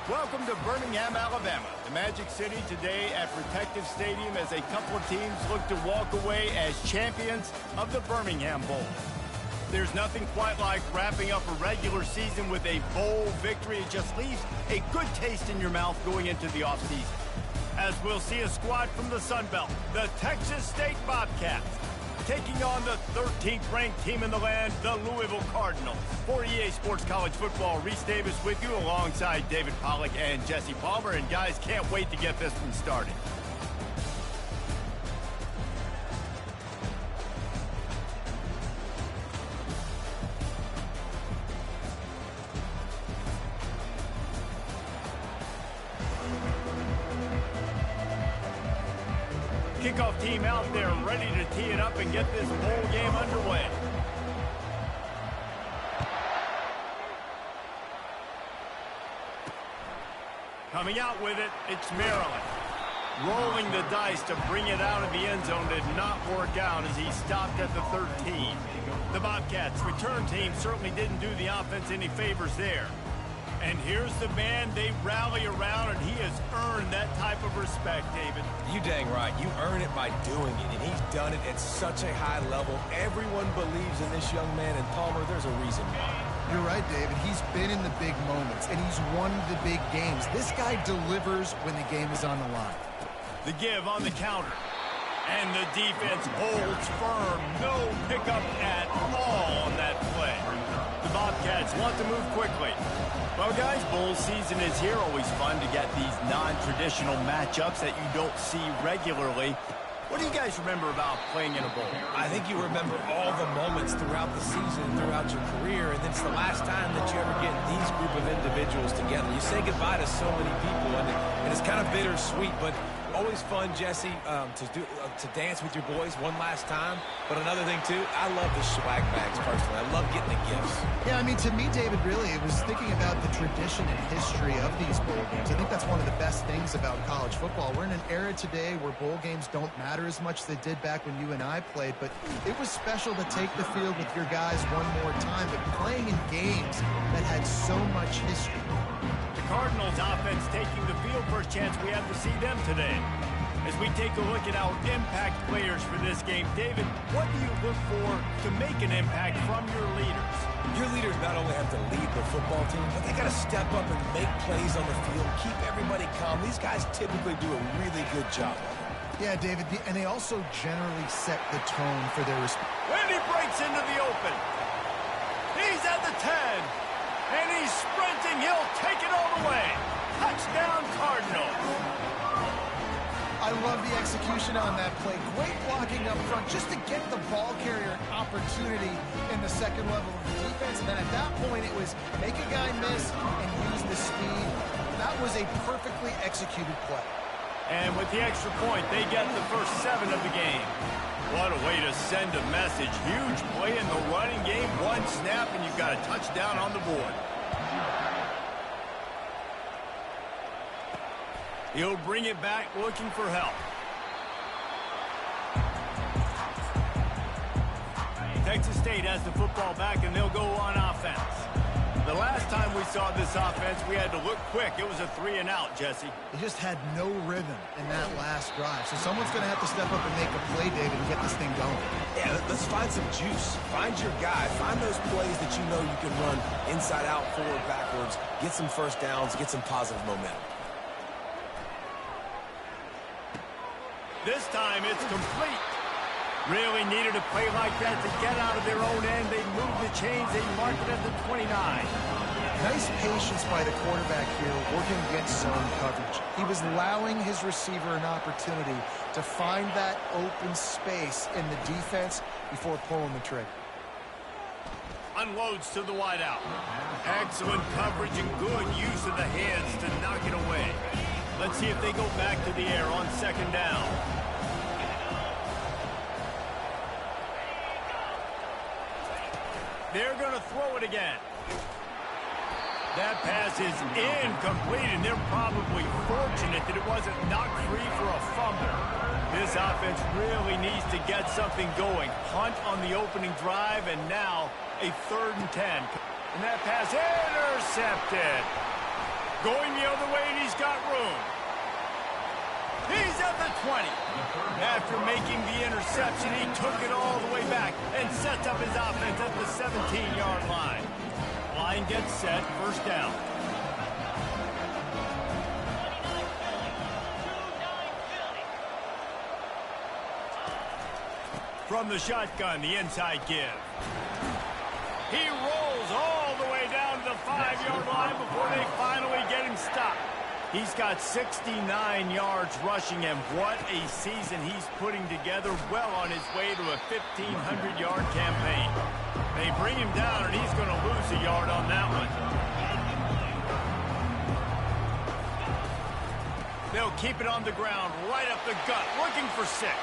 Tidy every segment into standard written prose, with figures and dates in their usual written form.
Welcome to Birmingham, Alabama, the Magic City today at Protective Stadium as a couple of teams look to walk away as champions of the Birmingham Bowl. There's nothing quite like wrapping up a regular season with a bowl victory. It just leaves a good taste in your mouth going into the offseason. As we'll see a squad from the Sun Belt, the Texas State Bobcats, taking on the 13th ranked team in the land, the Louisville Cardinals. For EA Sports College Football, Reese Davis with you alongside David Pollack and Jesse Palmer. And guys, can't wait to get this one started. Kickoff team out there ready to tee it up and get this bowl game underway. Coming out with it, it's Maryland. Rolling the dice to bring it out of the end zone did not work out as he stopped at the 13. The Bobcats return team certainly didn't do the offense any favors there. And here's the man they rally around, and he has earned that type of respect, David. You dang right. You earn it by doing it, and he's done it at such a high level. Everyone believes in this young man, and Palmer, there's a reason why. You're right, David. He's been in the big moments, and he's won the big games. This guy delivers when the game is on the line. The give on the counter. And the defense holds firm. No pickup at all on that play. The Bobcats want to move quickly. Well, guys, bowl season is here. Always fun to get these non-traditional matchups that you don't see regularly. What do you guys remember about playing in a bowl? I think you remember all the moments throughout the season, throughout your career, and it's the last time that you ever get these group of individuals together. You say goodbye to so many people, and it's kind of bittersweet, but always fun, Jesse, to dance with your boys one last time. But another thing, too, I love the swag bags, personally. I love getting the gifts. Yeah, I mean, to me, David, really, it was thinking about the tradition and history of these bowl games. I think that's one of the best things about college football. We're in an era today where bowl games don't matter as much as they did back when you and I played, but it was special to take the field with your guys one more time, but playing in games that had so much history. The Cardinals offense taking the field. First chance we have to see them today. As we take a look at our impact players for this game, David, what do you look for to make an impact from your leaders? Your leaders not only have to lead the football team, but they got to step up and make plays on the field, keep everybody calm. These guys typically do a really good job of it. Yeah, David, and they also generally set the tone for their response. When he breaks into the open, he's at the 10, and he's sprinting. He'll take it all the way. Touchdown, Cardinals. I love the execution on that play. Great blocking up front just to get the ball carrier an opportunity in the second level of the defense. And then at that point, it was make a guy miss and use the speed. That was a perfectly executed play. And with the extra point, they get the first 7 of the game. What a way to send a message. Huge play in the running game. One snap, and you've got a touchdown on the board. He'll bring it back looking for help. Texas State has the football back, and they'll go on offense. The last time we saw this offense, we had to look quick. It was a 3-and-out, Jesse. They just had no rhythm in that last drive. So someone's going to have to step up and make a play, David, and get this thing going. Yeah, let's find some juice. Find your guy. Find those plays that you know you can run inside out, forward, backwards, get some first downs, get some positive momentum. This time it's complete. Really needed a play like that to get out of their own end. They moved the chains. They marked it at the 29. Nice patience by the quarterback here, working against zone coverage. He was allowing his receiver an opportunity to find that open space in the defense before pulling the trigger. Unloads to the wideout. Excellent coverage and good use of the hands to knock it away. Let's see if they go back to the air on second down. They're going to throw it again. That pass is incomplete, and they're probably fortunate that it wasn't knocked free for a fumble. This offense really needs to get something going. Hunt on the opening drive, and now a 3rd and 10. And that pass intercepted. Going the other way, and he's got room. He's at the 20. After making the interception, he took it all the way back and sets up his offense at the 17-yard line. Line gets set, first down. From the shotgun, the inside give. He rolls all the way down to the 5-yard line before they finally get him stopped. He's got 69 yards rushing, and what a season he's putting together, well on his way to a 1,500-yard campaign. They bring him down, and he's going to lose a yard on that one. They'll keep it on the ground, right up the gut, looking for 6.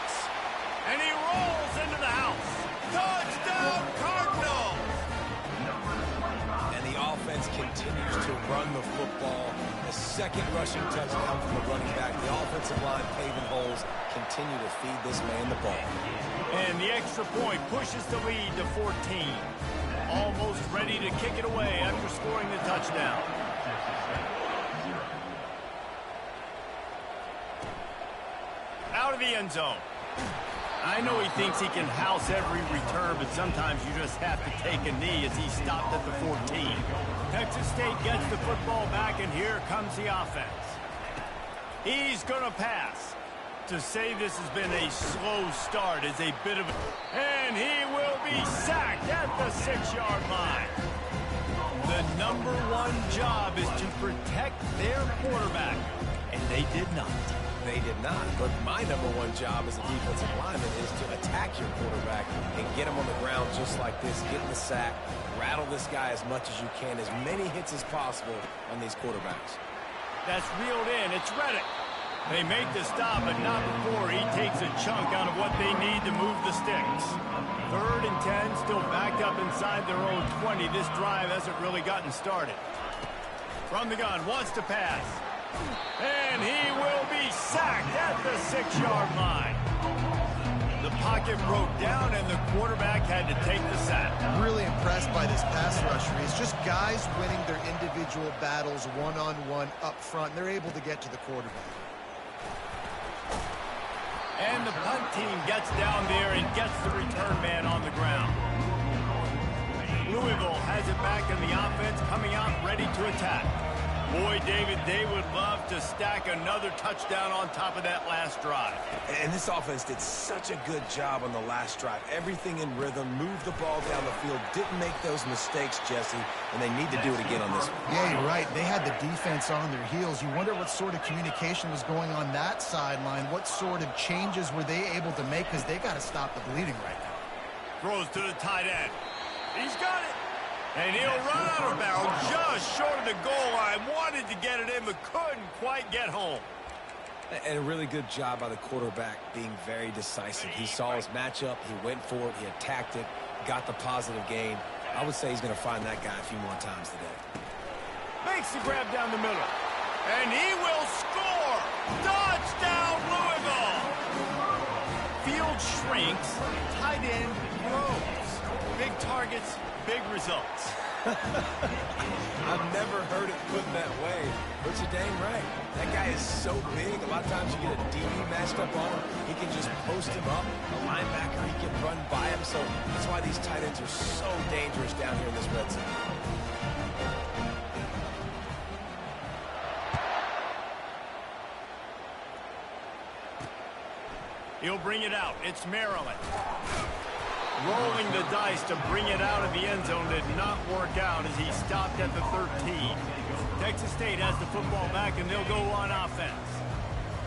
And he rolls into the house. Touchdown, Cardinals! And the offense continues to run the football. A second rushing touchdown from the running back. The offensive line paving holes, continue to feed this man the ball. And the extra point pushes the lead to 14. Almost ready to kick it away after scoring the touchdown. Out of the end zone. I know he thinks he can house every return, but sometimes you just have to take a knee as he stopped at the 14. Texas State gets the football back, and here comes the offense. He's going to pass. To say this has been a slow start is a bit of a... And he will be sacked at the 6-yard line. The number one job is to protect their quarterback, and they did not. They did not, but my number one job as a defensive lineman is to attack your quarterback and get him on the ground just like this, get the sack, rattle this guy as much as you can, as many hits as possible on these quarterbacks. That's reeled in. It's Reddick. They make the stop, but not before he takes a chunk out of what they need to move the sticks. 3rd and 10, still backed up inside their own 20. This drive hasn't really gotten started. From the gun, wants to pass. And he will be sacked at the 6-yard line. The pocket broke down, and the quarterback had to take the sack. Really impressed by this pass rusher. It's just guys winning their individual battles one-on-one up front. They're able to get to the quarterback. And the punt team gets down there and gets the return man on the ground. Louisville has it back in the offense, coming out ready to attack. Boy, David, they would love to stack another touchdown on top of that last drive. And this offense did such a good job on the last drive. Everything in rhythm, moved the ball down the field, didn't make those mistakes, Jesse, and they need to do it again on this one. Yeah, you're right. They had the defense on their heels. You wonder what sort of communication was going on that sideline. What sort of changes were they able to make, because they got to stop the bleeding right now. Throws to the tight end. He's got it. And he'll run out of bounds just short of the goal line. Wanted to get it in, but couldn't quite get home. And a really good job by the quarterback being very decisive. He saw his matchup. He went for it. He attacked it. Got the positive gain. I would say he's going to find that guy a few more times today. Makes the grab down the middle. And he will score. Touchdown, Louisville. Field shrinks. Tight end grows. Big targets, big results. I've never heard it put that way, but you're dang right. That guy is so big. A lot of times you get a DB matched up on him. He can just post him up. A linebacker, he can run by him. So that's why these tight ends are so dangerous down here in this red zone. He'll bring it out. It's Maryland. Rolling the dice to bring it out of the end zone did not work out as he stopped at the 13. Texas State has the football back, and they'll go on offense.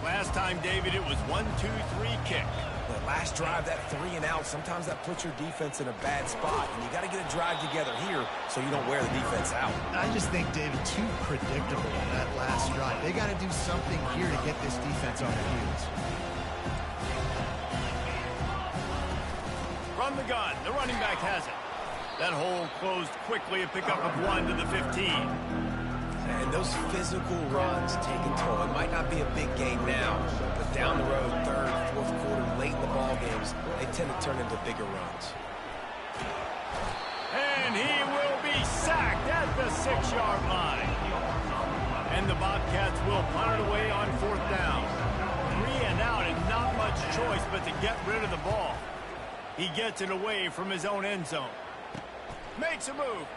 Last time, David, it was 1-2-3 kick. The last drive, that 3 and out, sometimes that puts your defense in a bad spot, and you got to get a drive together here so you don't wear the defense out. I just think, David, too predictable on that last drive. They got to do something here to get this defense on their heels. From the gun, the running back has it. That hole closed quickly, a pickup of 1 to the 15. And those physical runs take a toll. It might not be a big game now, but down the road, 3rd, 4th quarter, late in the ball games, they tend to turn into bigger runs. And he will be sacked at the 6-yard line. And the Bobcats will punt it away on 4th down. 3 and out and not much choice but to get rid of the ball. He gets it away from his own end zone. Makes a move.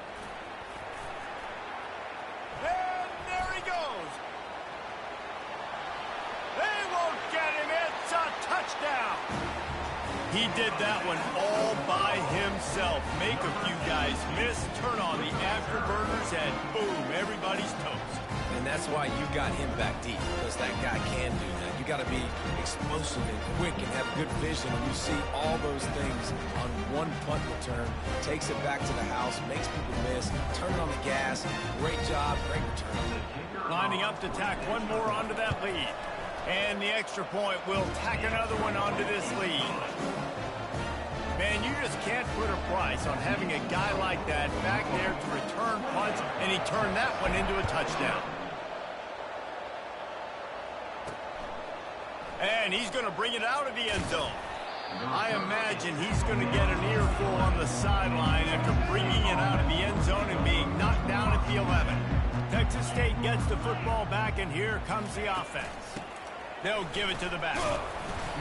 And there he goes. They won't get him. It's a touchdown. He did that one all by himself. Make a few guys miss, turn on the afterburners, and boom, everybody's toast. And that's why you got him back deep, because that guy can do that. You got to be explosive and quick and have good vision. And you see all those things on one punt return. Takes it back to the house, makes people miss, turn on the gas. Great job, great return. Lining up to tack one more onto that lead. And the extra point will tack another one onto this lead. Man, you just can't put a price on having a guy like that back there to return punts, and he turned that one into a touchdown. And he's going to bring it out of the end zone. I imagine he's going to get an earful on the sideline after bringing it out of the end zone and being knocked down at the 11. Texas State gets the football back, and here comes the offense. They'll give it to the back.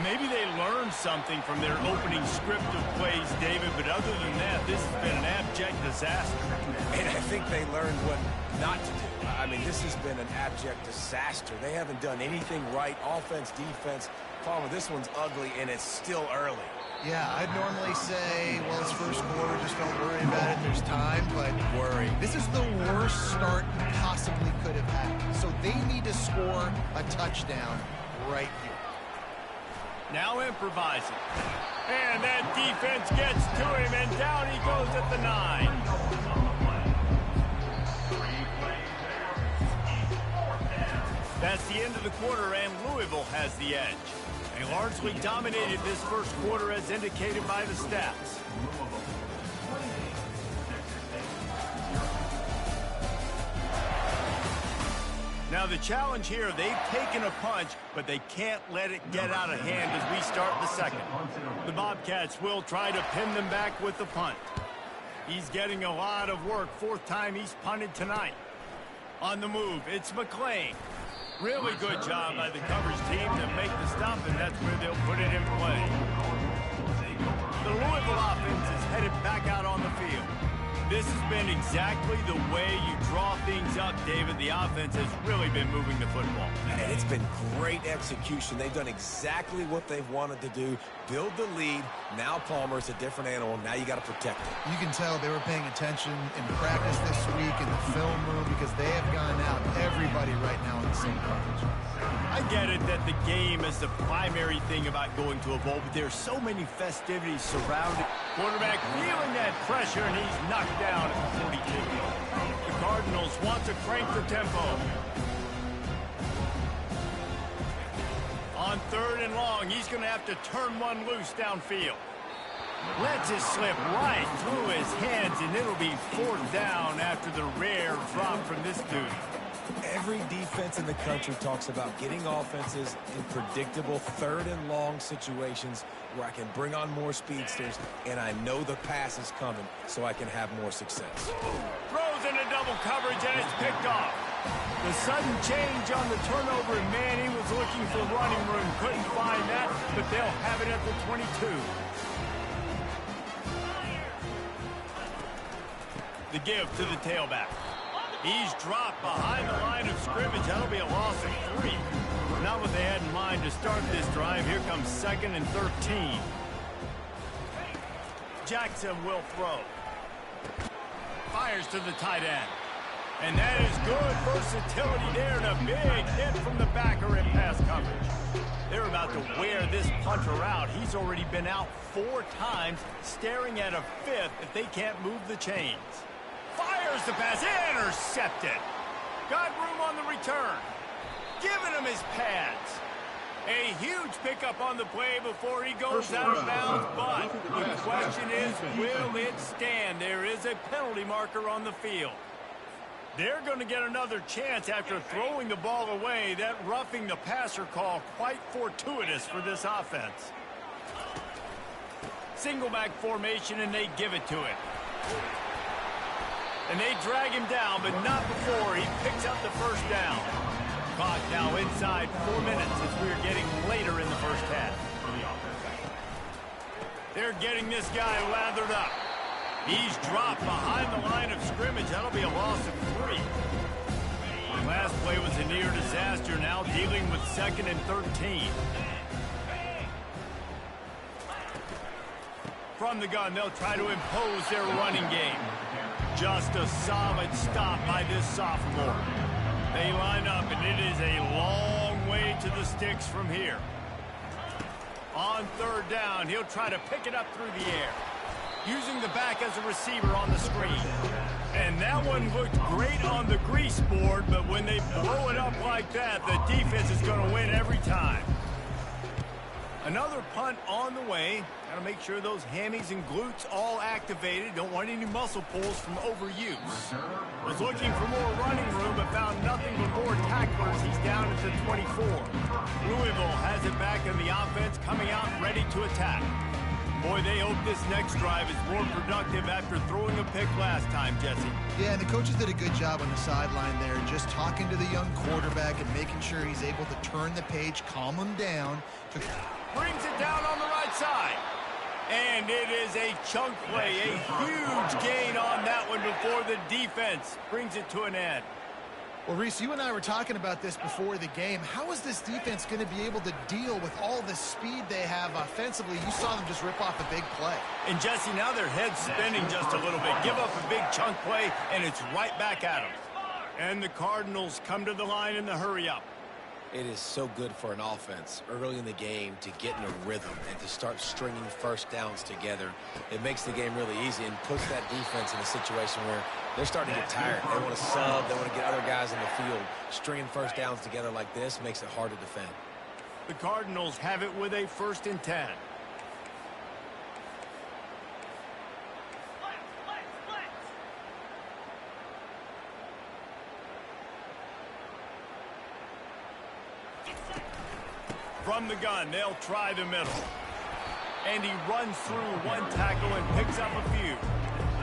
Maybe they learned something from their opening script of plays, David, but other than that, this has been an abject disaster. And I think they learned what not to do. I mean, this has been an abject disaster. They haven't done anything right, offense, defense. Palmer, this one's ugly, and it's still early. Yeah, I'd normally say, well, it's first quarter, just don't worry about it, there's time, but Worry. This is the worst start you possibly could have had. So they need to score a touchdown right here. Now improvising. And that defense gets to him, and down he goes at the 9. That's the end of the quarter, and Louisville has the edge. They largely dominated this first quarter as indicated by the stats. Now the challenge here, they've taken a punch, but they can't let it get out of hand as we start the second. The Bobcats will try to pin them back with the punt. He's getting a lot of work, 4th time he's punted tonight. On the move, it's McClain. Really good job by the coverage team to make the stop, and that's where they'll put it in play. The Louisville offense is headed back out on the field. This has been exactly the way you draw things up, David. The offense has really been moving the football. And it's been great execution. They've done exactly what they've wanted to do. Build the lead. Now Palmer, it's a different animal. Now you got to protect it. You can tell they were paying attention in practice this week in the film room because they have gone out, everybody right now in the same page. I get it that the game is the primary thing about going to a bowl, but there's so many festivities surrounding. Quarterback feeling that pressure, and he's knocked down at the 42. The Cardinals want to crank the tempo. On 3rd and long, he's going to have to turn one loose downfield. Lets it slip right through his hands, and it'll be 4th down after the rare drop from this dude. Every defense in the country talks about getting offenses in predictable 3rd and long situations where I can bring on more speedsters and I know the pass is coming so I can have more success. Throws into double coverage and it's picked off. The sudden change on the turnover, and man, he was looking for running room. Couldn't find that, but they'll have it at the 22. The give to the tailback. He's dropped behind the line of scrimmage. That'll be a loss of 3. Not what they had in mind to start this drive. Here comes 2nd and 13. Jackson will throw. Fires to the tight end. And that is good versatility there, and a big hit from the backer in pass coverage. They're about to wear this punter out. He's already been out 4 times, staring at a 5th if they can't move the chains. Fires the pass, intercepted. Got room on the return. Giving him his pads. A huge pickup on the play before he goes out of bounds, but the question is, will it stand? There is a penalty marker on the field. They're going to get another chance after throwing the ball away. That roughing the passer call quite fortuitous for this offense. Single back formation, and they give it to it. And they drag him down, but not before he picks up the first down. Clock now inside 4 minutes as we're getting later in the first half. They're getting this guy lathered up. He's dropped behind the line of scrimmage. That'll be a loss of 3. Last play was a near disaster, now dealing with 2nd and 13. From the gun, they'll try to impose their running game. Just a solid stop by this sophomore. They line up, and it is a long way to the sticks from here. On 3rd down, he'll try to pick it up through the air, using the back as a receiver on the screen. And that one looked great on the grease board, but when they blow it up like that, the defense is going to win every time. Another punt on the way. Got to make sure those hammies and glutes all activated. Don't want any muscle pulls from overuse. Was looking for more running room, but found nothing but more tacklers. He's down at the 24. Louisville has it back in the offense, coming out ready to attack. Boy, they hope this next drive is more productive after throwing a pick last time, Jesse. Yeah, and the coaches did a good job on the sideline there, just talking to the young quarterback and making sure he's able to turn the page, calm him down. Brings it down on the right side. And it is a chunk play, a huge gain on that one before the defense brings it to an end. Well, Reese, you and I were talking about this before the game. How is this defense going to be able to deal with all the speed they have offensively? You saw them just rip off a big play. And, Jesse, now their head's spinning just a little bit. Give up a big chunk play, and it's right back at them. And the Cardinals come to the line in the hurry-up. It is so good for an offense early in the game to get in a rhythm and to start stringing first downs together. It makes the game really easy and puts that defense in a situation where they're starting to get tired. They want to sub. They want to get other guys in the field. Stringing first downs together like this makes it hard to defend. The Cardinals have it with a 1st and 10. From the gun, they'll try the middle. And he runs through one tackle and picks up a few.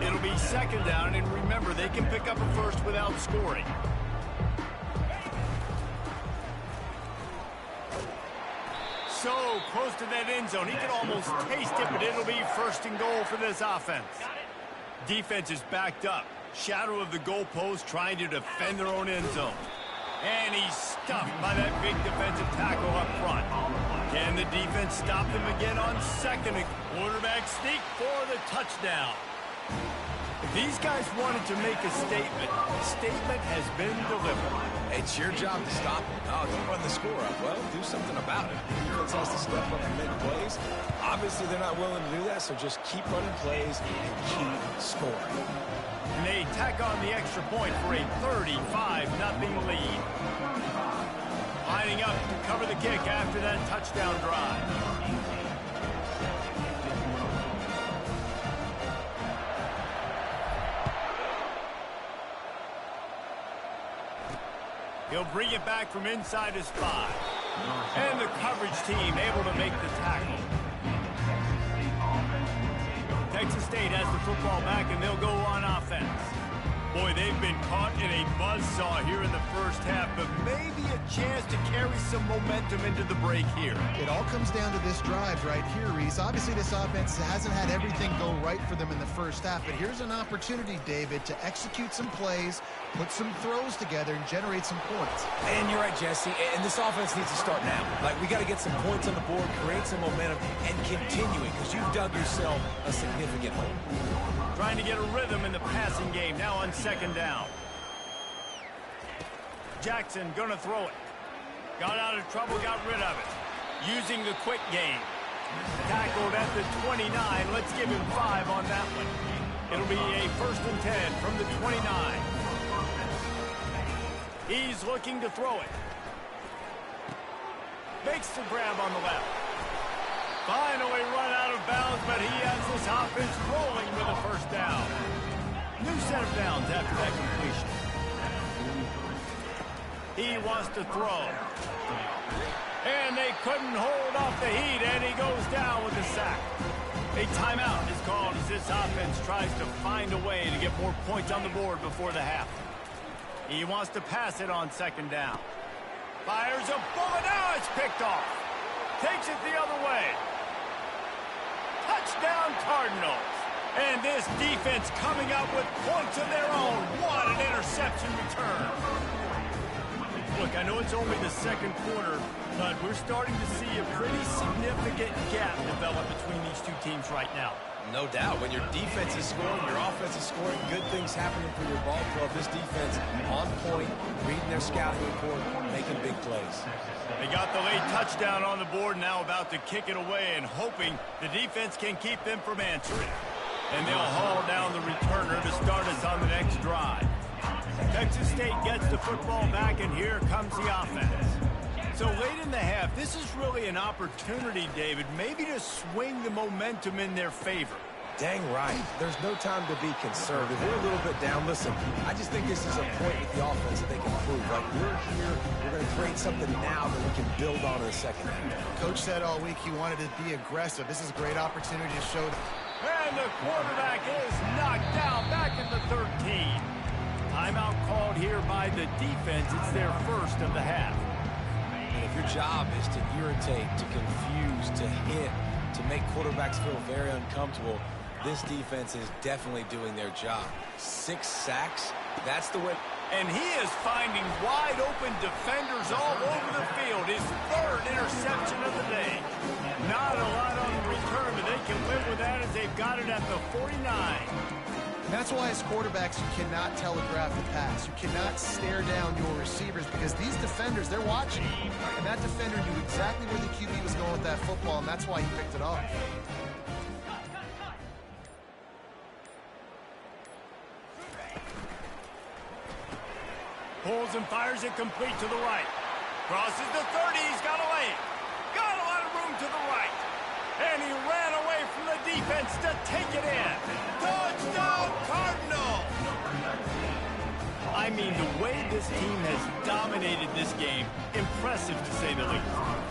It'll be 2nd down, and remember, they can pick up a first without scoring. So close to that end zone, he can almost taste it, but it'll be 1st and goal for this offense. Defense is backed up. Shadow of the goalpost trying to defend their own end zone. And he's stuffed by that big defensive tackle up front. Can the defense stop them again on 2nd? Quarterback sneak for the touchdown. If these guys wanted to make a statement has been delivered. It's your job to stop them. Oh, don't run the score up. Well, do something about it. The defense has to step up and make plays. Obviously, they're not willing to do that, so just keep running plays and keep scoring. And they tack on the extra point for a 35-0 lead. Lining up to cover the kick after that touchdown drive. He'll bring it back from inside his 5. And the coverage team able to make the tackle. Texas State has the football back, and they'll go on offense. Boy, they've been caught in a buzzsaw here in the first half, but maybe a chance to carry some momentum into the break here. It all comes down to this drive right here, Reese. Obviously, this offense hasn't had everything go right for them in the first half, but here's an opportunity, David, to execute some plays, put some throws together, and generate some points. And you're right, Jesse, and this offense needs to start now. Like, we got to get some points on the board, create some momentum, and continue it, because you've dug yourself a significant hole. Trying to get a rhythm in the passing game, now on 2nd down. Jackson gonna throw it. Got out of trouble, got rid of it. Using the quick game. Tackled at the 29. Let's give him 5 on that one. It'll be a 1st and 10 from the 29. He's looking to throw it. Makes the grab on the left. Finally run out of bounds, but he has this offense rolling with a 1st down. New set of downs after that completion. He wants to throw. And they couldn't hold off the heat, and he goes down with the sack. A timeout is called as this offense tries to find a way to get more points on the board before the half. He wants to pass it on second down. Fires a bullet. Now it's picked off. Takes it the other way. Touchdown Cardinals. And this defense coming up with points of their own. What an interception return. Look, I know it's only the second quarter, but we're starting to see a pretty significant gap develop between these two teams right now. No doubt. When your defense is scoring, your offense is scoring, good things happening for your ball club. This defense on point, reading their scouting report, making big plays. They got the late touchdown on the board, now about to kick it away and hoping the defense can keep them from answering. And they'll haul down the returner to start us on the next drive. Texas State gets the football back, and here comes the offense. So late in the half, this is really an opportunity, David, maybe to swing the momentum in their favor. Dang right. There's no time to be conservative. We're a little bit down. Listen, I just think this is a point with the offense that they can improve. Like, we're here, we're going to create something now that we can build on in the second half. Coach said all week he wanted to be aggressive. This is a great opportunity to show them. And the quarterback is knocked down back in the 13. Timeout called here by the defense. It's their first of the half. And if your job is to irritate, to confuse, to hit, to make quarterbacks feel very uncomfortable, this defense is definitely doing their job. 6 sacks, that's the way. And he is finding wide open defenders all over the field. His third interception of the day. Not a lot on the return, but they can live with that as they've got it at the 49. That's why as quarterbacks you cannot telegraph the pass. You cannot stare down your receivers because these defenders, they're watching. And that defender knew exactly where the QB was going with that football, and that's why he picked it off. Pulls and fires it complete to the right. Crosses the 30. He's got a lane. Got a lot of room to the right. And he ran away from the defense to take it in. Touchdown, Cardinal! I mean, the way this team has dominated this game, impressive to say the least.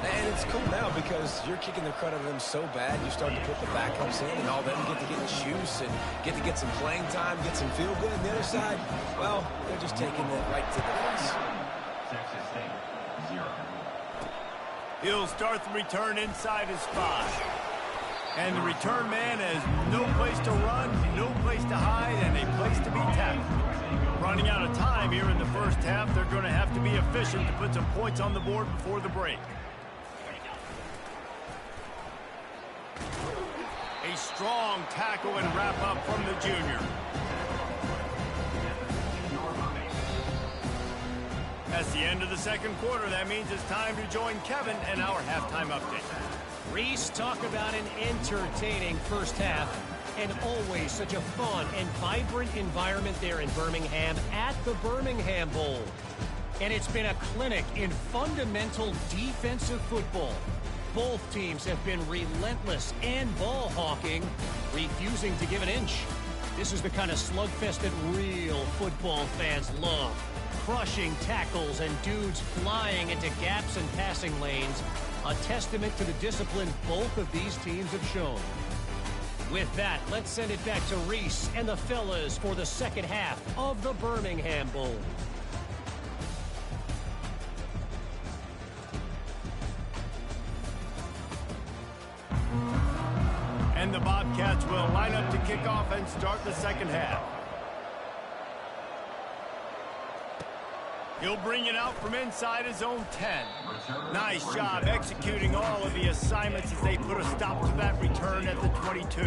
And it's cool now because you're kicking the crud out of them so bad, you start to put the backups in, and all them get to get juice and get to get some playing time, get some feel good. And the other side, well, they're just taking it right to the face. He'll start the return inside his 5. And the return man has no place to run, no place to hide, and a place to be tackled. Running out of time here in the first half, they're going to have to be efficient to put some points on the board before the break. A strong tackle and wrap-up from the junior. That's the end of the second quarter. That means it's time to join Kevin and our halftime update. Reese, talk about an entertaining first half, and always such a fun and vibrant environment there in Birmingham at the Birmingham Bowl. And it's been a clinic in fundamental defensive football. Both teams have been relentless and ball hawking, refusing to give an inch. This is the kind of slugfest that real football fans love. Crushing tackles and dudes flying into gaps and passing lanes. A testament to the discipline both of these teams have shown. With that, let's send it back to Reese and the fellas for the second half of the Birmingham Bowl. And the Bobcats will line up to kick off and start the second half. He'll bring it out from inside his own 10. Nice job executing all of the assignments as they put a stop to that return at the 22.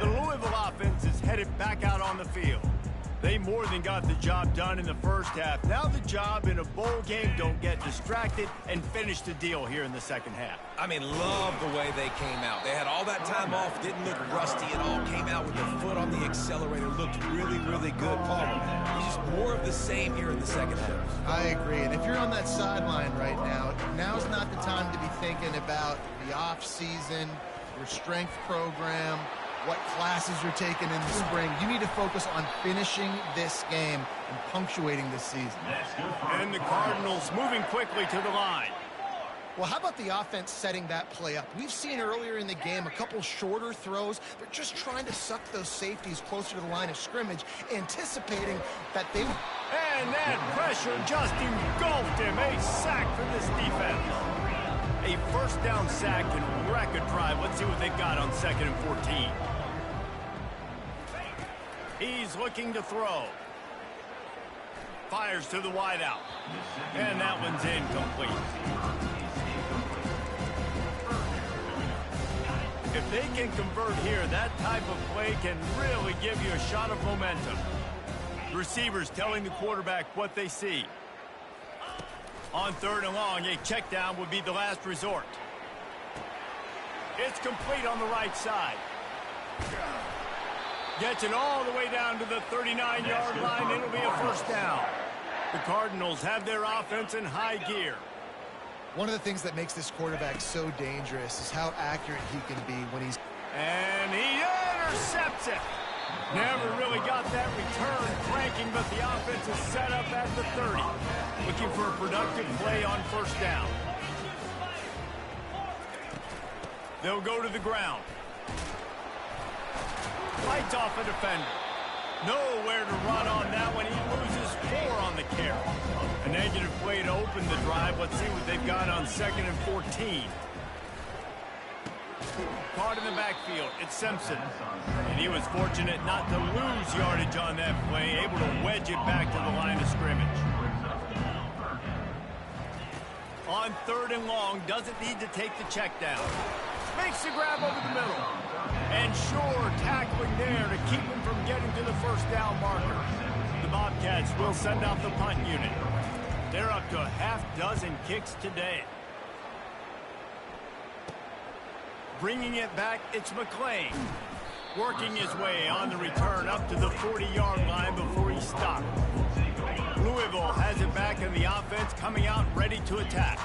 The Louisville offense is headed back out on the field. They more than got the job done in the first half. Now the job in a bowl game, don't get distracted and finish the deal here in the second half. I mean, love the way they came out. They had all that time off, didn't look rusty at all. Came out with their foot on the accelerator, looked really, really good. Palmer, it's just more of the same here in the second half. I agree. And if you're on that sideline right now, now's not the time to be thinking about the off-season, your strength program, what classes you're taking in the spring. You need to focus on finishing this game and punctuating this season. And the Cardinals moving quickly to the line. Well, how about the offense setting that play up? We've seen earlier in the game a couple shorter throws. They're just trying to suck those safeties closer to the line of scrimmage, anticipating that they would... And that pressure just engulfed him. A sack for this defense. A first down sack can wreck a drive. Let's see what they got on 2nd and 14. He's looking to throw. Fires to the wideout. And that one's incomplete. If they can convert here, that type of play can really give you a shot of momentum. Receivers telling the quarterback what they see. On 3rd and long, a check down would be the last resort. It's complete on the right side. Gets it all the way down to the 39-yard line. It'll be a first down. The Cardinals have their offense in high gear. One of the things that makes this quarterback so dangerous is how accurate he can be when he's... And he intercepts it. Never really got that return cranking, but the offense is set up at the 30. Looking for a productive play on first down. They'll go to the ground. Fights off a defender. Nowhere to run on that one. He loses 4 on the carry. A negative play to open the drive. Let's see what they've got on 2nd and 14. Caught in the backfield. It's Simpson. And he was fortunate not to lose yardage on that play. Able to wedge it back to the line of scrimmage. On 3rd and long. Doesn't need to take the check down. Makes the grab over the middle. And sure, tackling there to keep him from getting to the first down marker. The Bobcats will send out the punt unit. They're up to a half-dozen kicks today. Bringing it back, it's McClain. Working his way on the return up to the 40-yard line before he stopped. Louisville has it back in the offense, coming out ready to attack.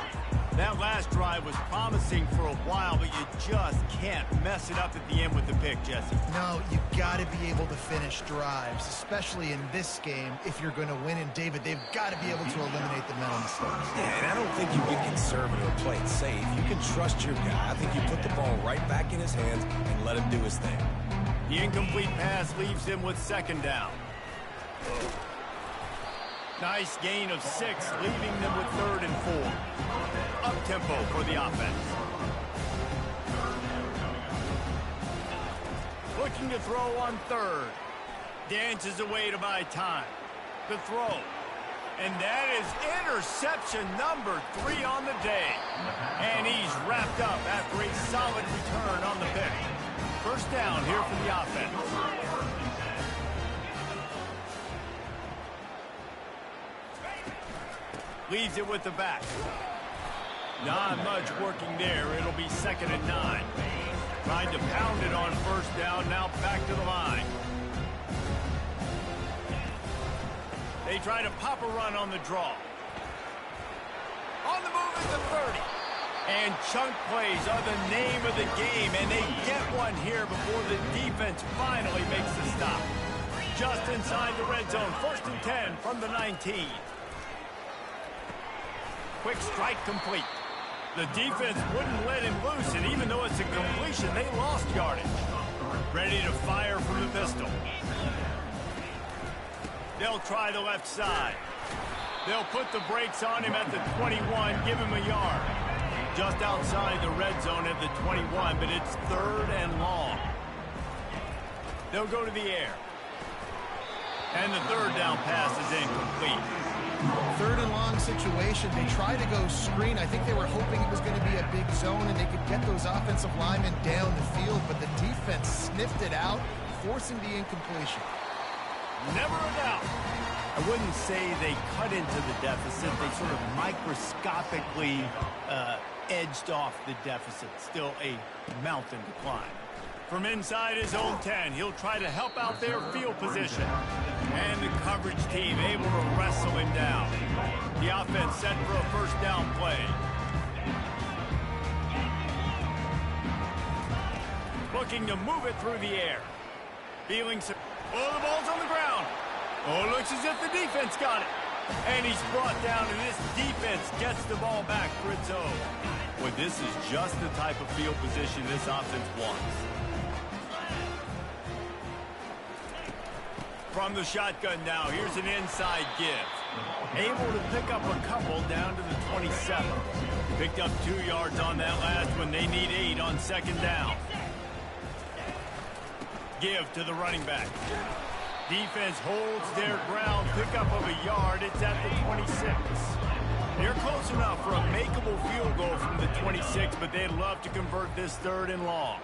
That last drive was promising for a while, but you just can't mess it up at the end with the pick, Jesse. No, you got to be able to finish drives, especially in this game. If you're going to win, and David, they've got to be able to eliminate the mental mistakes. Yeah, and I don't think you get conservative or play it safe. You can trust your guy. I think you put the ball right back in his hands and let him do his thing. The incomplete pass leaves him with 2nd down. Nice gain of 6, leaving them with 3rd and 4. Up-tempo for the offense. Looking to throw on 3rd. Dances away to buy time. The throw. And that is interception number 3 on the day. And he's wrapped up after a solid return on the pick. First down here for the offense. Leaves it with the back. Not much working there. It'll be 2nd and 9. Trying to pound it on first down. Now back to the line. They try to pop a run on the draw. On the move at the 30. And chunk plays are the name of the game. And they get one here before the defense finally makes the stop. Just inside the red zone. 1st and 10 from the 19. Quick strike complete. The defense wouldn't let him loose, and even though it's a completion, they lost yardage. Ready to fire from the pistol. They'll try the left side. They'll put the brakes on him at the 21, give him a yard. Just outside the red zone at the 21, but it's 3rd and long. They'll go to the air. And the 3rd down pass is incomplete. 3rd and long situation. They tried to go screen. I think they were hoping it was going to be a big zone and they could get those offensive linemen down the field, but the defense sniffed it out, forcing the incompletion. Never a doubt. I wouldn't say they cut into the deficit. They sort of microscopically edged off the deficit. Still a mountain to climb. From inside his own 10, he'll try to help out their field position. And the coverage team able to wrestle him down. The offense set for a first down play. Looking to move it through the air. Feeling some... Oh, the ball's on the ground. Oh, looks as if the defense got it. And he's brought down, and this defense gets the ball back for its own. Well, this is just the type of field position this offense wants. From the shotgun now, here's an inside give. Able to pick up a couple down to the 27. Picked up 2 yards on that last one. They need 8 on second down. Give to the running back. Defense holds their ground. Pickup of a yard. It's at the 26. They're close enough for a makeable field goal from the 26, but they'd love to convert this 3rd and long.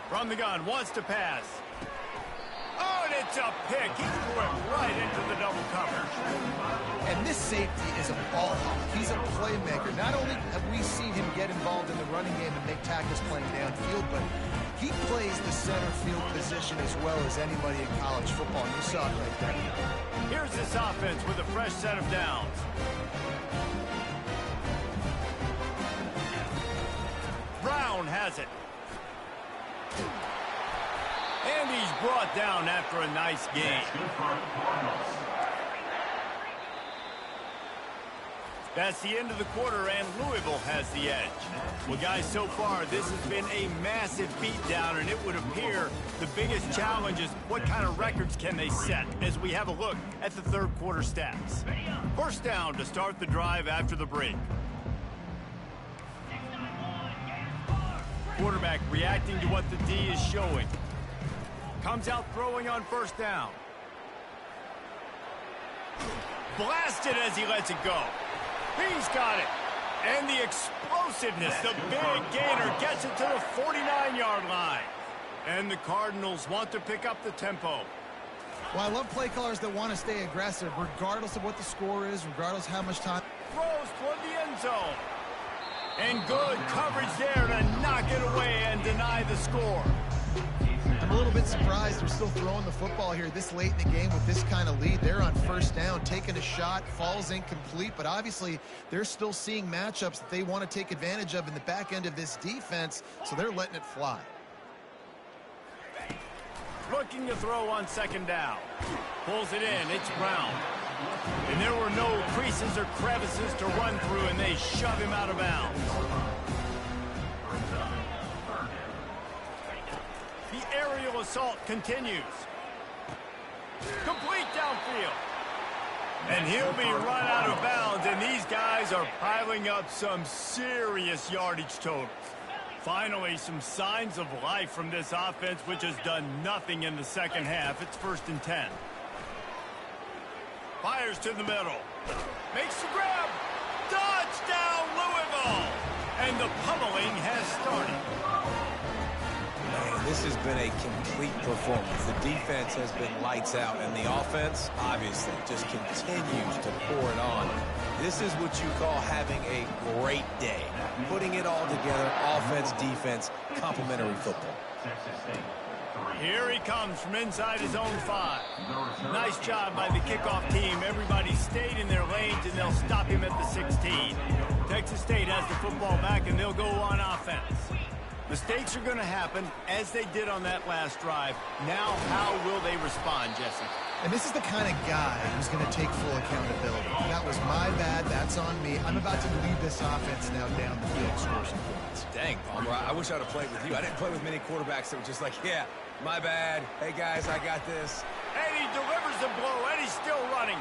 From the gun, wants to pass. Oh, and it's a pick. He threw it right into the double coverage. And this safety is a ball hawk. He's a playmaker. Not only have we seen him get involved in the running game and make tackles playing downfield, but he plays the center field position as well as anybody in college football. And you saw it right there. Here's this offense with a fresh set of downs. Brown has it. And he's brought down after a nice gain. That's the end of the quarter, and Louisville has the edge. Well, guys, so far, this has been a massive beatdown, and it would appear the biggest challenge is what kind of records can they set as we have a look at the 3rd quarter stats. First down to start the drive after the break. Quarterback reacting to what the D is showing. Comes out throwing on first down. Blasted as he lets it go. He's got it. And the explosiveness, the big gainer gets it to the 49-yard line. And the Cardinals want to pick up the tempo. Well, I love play callers that want to stay aggressive, regardless of what the score is, regardless how much time. Throws toward the end zone. And good coverage there to knock it away and deny the score. I'm a little bit surprised they're still throwing the football here this late in the game with this kind of lead. They're on first down, taking a shot, falls incomplete, but obviously they're still seeing matchups that they want to take advantage of in the back end of this defense, so they're letting it fly. Looking to throw on second down. Pulls it in. It's Brown. And there were no creases or crevices to run through, and they shove him out of bounds. The aerial assault continues. Complete downfield. And he'll be run out of bounds, and these guys are piling up some serious yardage totals. Finally, some signs of life from this offense, which has done nothing in the second half. It's 1st and 10. Fires to the middle. Makes the grab. Touchdown, Louisville! And the pummeling has started. Man, this has been a complete performance. The defense has been lights out, and the offense, obviously, just continues to pour it on. This is what you call having a great day. Putting it all together, offense, defense, complementary football. Here he comes from inside his own 5. Nice job by the kickoff team. Everybody stayed in their lanes, and they'll stop him at the 16. Texas State has the football back, and they'll go on offense. Mistakes are going to happen, as they did on that last drive. Now, how will they respond, Jesse? And this is the kind of guy who's going to take full accountability. That was my bad. That's on me. I'm about to lead this offense now down the field, score some points. Dang, Palmer, I wish I would have played with you. I didn't play with many quarterbacks that were just like, yeah, my bad. Hey, guys, I got this. And he delivers the blow, and he's still running.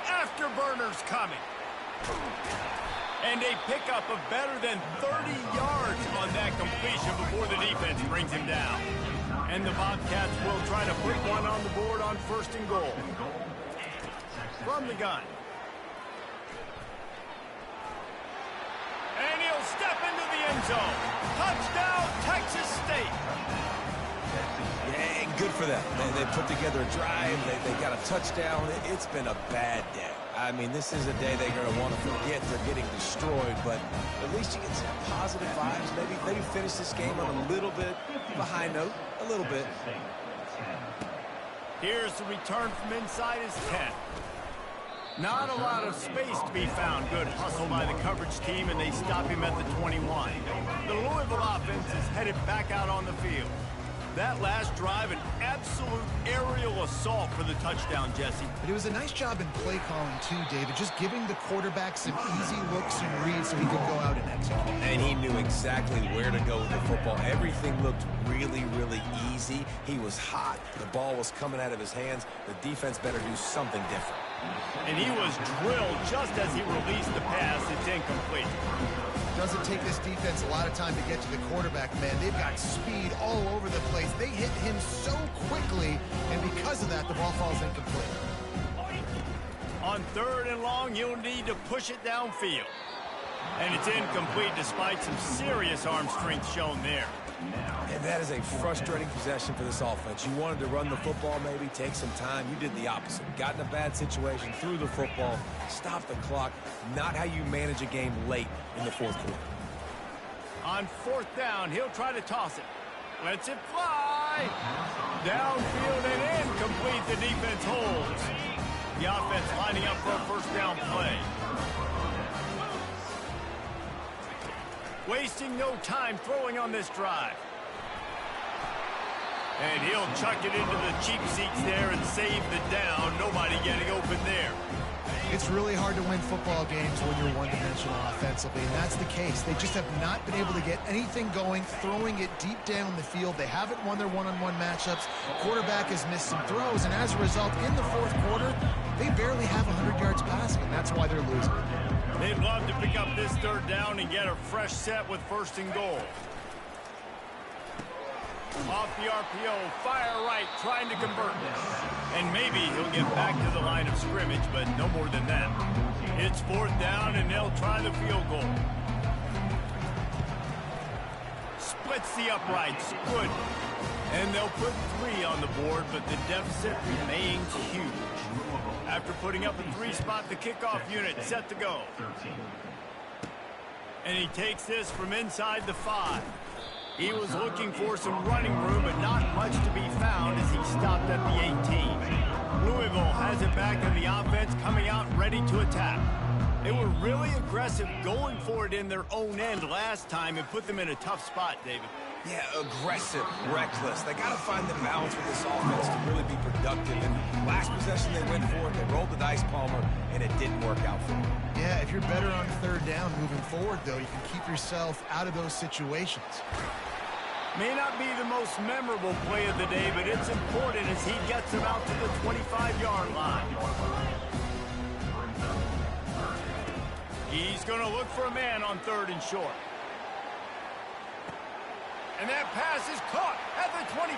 Afterburners coming. And a pickup of better than 30 yards on that completion before the defense brings him down. And the Bobcats will try to put one on the board on 1st and goal. From the gun. And he'll step into the end zone. Touchdown, Texas State. Yeah, good for them. They put together a drive. They got a touchdown. It's been a bad day. I mean, this is a day they're going to want to forget they're getting destroyed, but at least you get some positive vibes. Maybe finish this game on a little bit of a high note. A little bit. Here's the return from inside his 10. Not a lot of space to be found. Good hustle by the coverage team, and they stop him at the 21. The Louisville offense is headed back out on the field. That last drive, an absolute aerial assault for the touchdown, Jesse. But it was a nice job in play calling too, David, just giving the quarterback some easy looks and reads so he could go out and execute. And he knew exactly where to go with the football. Everything looked really, really easy. He was hot. The ball was coming out of his hands. The defense better do something different. And he was drilled just as he released the pass. It's incomplete. Doesn't take this defense a lot of time to get to the quarterback, man. They've got speed all over the place. They hit him so quickly, and because of that, the ball falls incomplete. On 3rd and long, you'll need to push it downfield. And it's incomplete despite some serious arm strength shown there. And that is a frustrating possession for this offense. You wanted to run the football, maybe take some time. You did the opposite. Got in a bad situation, threw the football, stopped the clock. Not how you manage a game late in the 4th quarter. On 4th down, he'll try to toss it. Lets it fly. Downfield and incomplete. The defense holds. The offense lining up for a 1st down play. Wasting no time throwing on this drive. And he'll chuck it into the cheap seats there and save the down. Nobody getting open there. It's really hard to win football games when you're one-dimensional offensively, and that's the case. They just have not been able to get anything going, throwing it deep down the field. They haven't won their one-on-one matchups. Quarterback has missed some throws, and as a result, in the 4th quarter, they barely have 100 yards passing, and that's why they're losing. They'd love to pick up this 3rd down and get a fresh set with 1st and goal. Off the RPO, fire right, trying to convert. And maybe he'll get back to the line of scrimmage, but no more than that. It's 4th down, and they'll try the field goal. Splits the uprights, good. And they'll put 3 on the board, but the deficit remains huge. After putting up a 3-spot, the kickoff unit set to go. And he takes this from inside the 5. He was looking for some running room, but not much to be found as he stopped at the 18. Louisville has it back in the offense, coming out ready to attack. They were really aggressive going for it in their own end last time and put them in a tough spot, David. Yeah, aggressive, reckless. They got to find the balance with this offense to really be productive. And last possession, they went for it. They rolled the dice, Palmer, and it didn't work out for them. Yeah, if you're better on 3rd down moving forward, though, you can keep yourself out of those situations. May not be the most memorable play of the day, but it's important as he gets them out to the 25-yard line. He's going to look for a man on 3rd and short. And that pass is caught at the 25.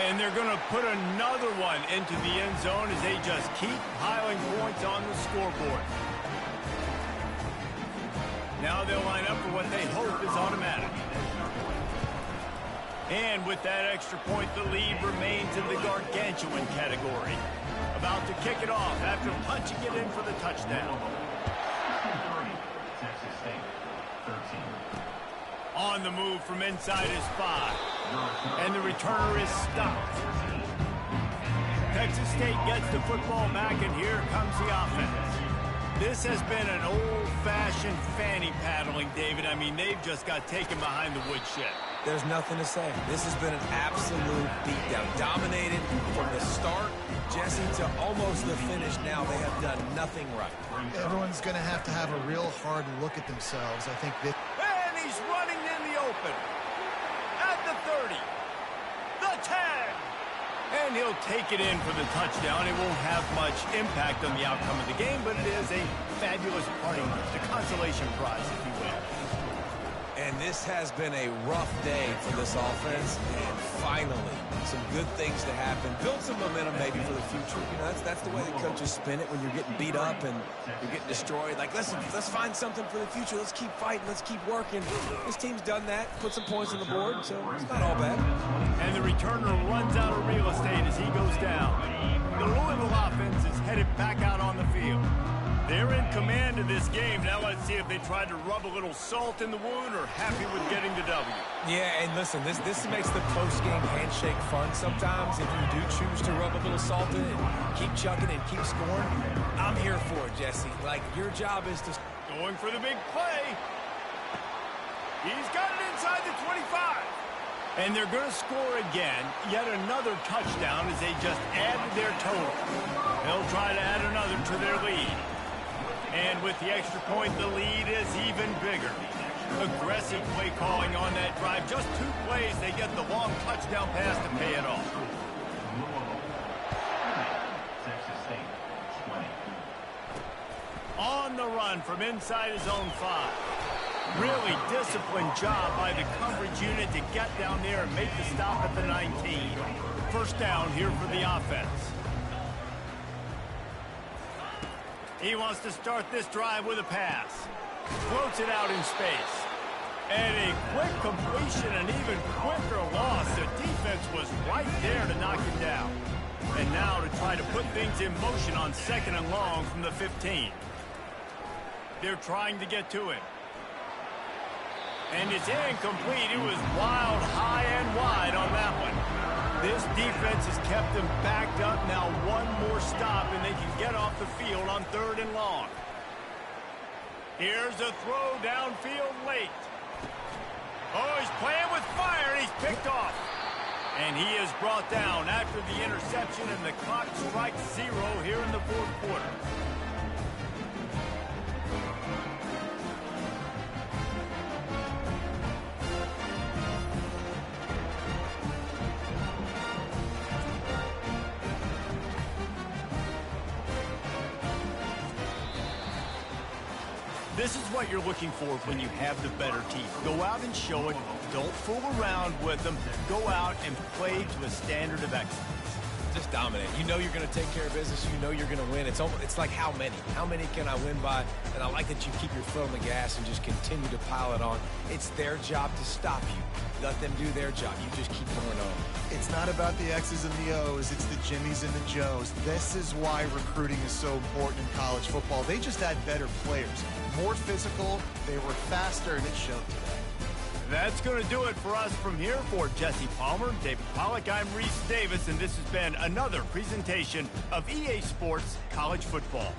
And they're going to put another one into the end zone as they just keep piling points on the scoreboard. Now they'll line up for what they hope is automatic. And with that extra point, the lead remains in the gargantuan category. About to kick it off after punching it in for the touchdown. On the move from inside his 5. And the returner is stopped. Texas State gets the football back, and here comes the offense. This has been an old-fashioned fanny paddling, David. I mean, they've just got taken behind the woodshed. There's nothing to say. This has been an absolute beatdown. Dominated from the start, Jesse, to almost the finish now. They have done nothing right. Everyone's going to have a real hard look at themselves. I think that... And he's running in the open. At the 30. The 10. And he'll take it in for the touchdown. It won't have much impact on the outcome of the game, but it is a fabulous parting gift, a consolation prize, if you will. And this has been a rough day for this offense, and finally, some good things to happen. Build some momentum maybe for the future. You know, that's the way the coaches spin it when you're getting beat up and you're getting destroyed. Like, listen, let's find something for the future. Let's keep fighting. Let's keep working. This team's done that, put some points on the board, so it's not all bad. And the returner runs out of real estate as he goes down. The Louisville offense is headed back out on the field. They're in command of this game. Now let's see if they try to rub a little salt in the wound or happy with getting the W. Yeah, and listen, this makes the post-game handshake fun sometimes. If you do choose to rub a little salt in it, keep chucking and keep scoring, I'm here for it, Jesse. Like, your job is to... Going for the big play. He's got it inside the 25. And they're going to score again, yet another touchdown as they just added their total. They'll try to add another to their lead. And with the extra point, the lead is even bigger. Aggressive play calling on that drive. Just 2 plays, they get the long touchdown pass to pay it off. On the run from inside his own 5. Really disciplined job by the coverage unit to get down there and make the stop at the 19. First down here for the offense. He wants to start this drive with a pass. Floats it out in space. And a quick completion, an even quicker loss. The defense was right there to knock him down. And now to try to put things in motion on 2nd and long from the 15. They're trying to get to it. And it's incomplete. It was wild, high and wide on that one. This defense has kept them backed up. Now one more stop, and they can get off the field on 3rd and long. Here's a throw downfield late. Oh, he's playing with fire, and he's picked off. And he is brought down after the interception, and the clock strikes 0 here in the 4th quarter. This is what you're looking for when you have the better team. Go out and show it. Don't fool around with them. Go out and play to a standard of excellence. Just dominate. You know you're going to take care of business. You know you're going to win. It's like how many? How many can I win by? And I like that you keep your foot on the gas and just continue to pile it on. It's their job to stop you. Let them do their job. You just keep going on. It's not about the X's and the O's. It's the Jimmies and the Joes. This is why recruiting is so important in college football. They just had better players. More physical. They were faster, and it showed today. That's going to do it for us from here. For Jesse Palmer, David Pollack, I'm Reese Davis, and this has been another presentation of EA Sports College Football.